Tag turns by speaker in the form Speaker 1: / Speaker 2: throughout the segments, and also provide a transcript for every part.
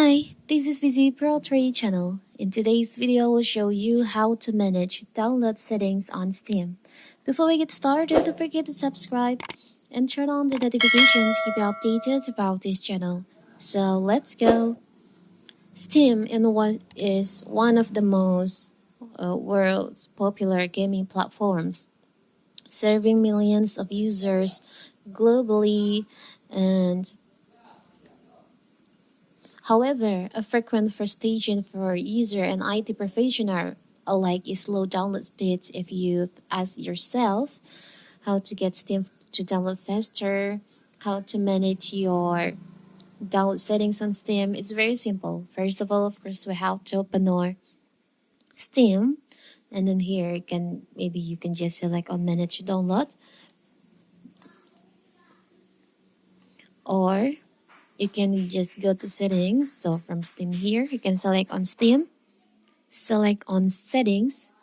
Speaker 1: Hi, this is VZ Pro 3 channel. In today's video, I will show you how to manage download settings on Steam. Before we get started, don't forget to subscribe and turn on the notification to keep you updated about this channel. So let's go. Steam is one of the most world's popular gaming platforms, serving millions of users globally. And however, a frequent frustration for user and IT professional alike is slow download speeds. If you've asked yourself how to get Steam to download faster, how to manage your download settings on Steam, it's very simple. First of all, of course, we have to open our Steam, and then here you can just select on manage download, or you can just go to settings. So from Steam here, you can select on Steam, select on settings.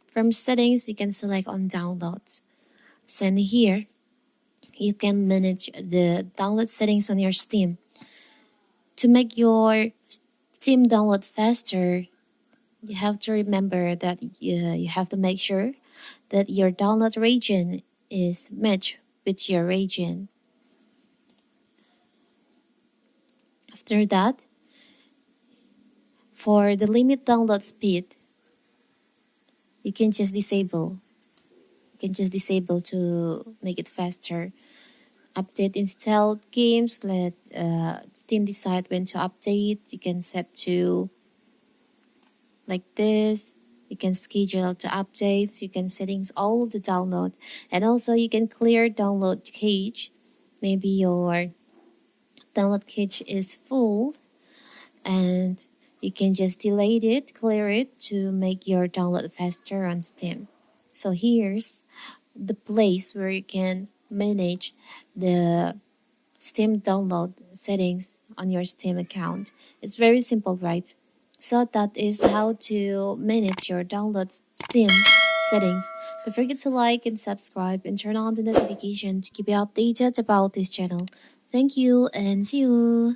Speaker 1: From settings, you can select on downloads. So in here, you can manage the download settings on your Steam. To make your Steam download faster, you have to remember that you have to make sure that your download region is matched with your region. After that, for the limit download speed, you can just disable. To make it faster. Update installed games. Let Steam decide when to update. You can set to like this. You can schedule the updates. You can settings all the download, and also you can clear download cache. Maybe your download cache is full, and you can just delete it, clear it to make your download faster on Steam. So here's the place where you can manage the Steam download settings on your Steam account. It's very simple, right? So that is how to manage your download Steam settings. Don't forget to like and subscribe and turn on the notification to keep you updated about this channel. Thank you and see you.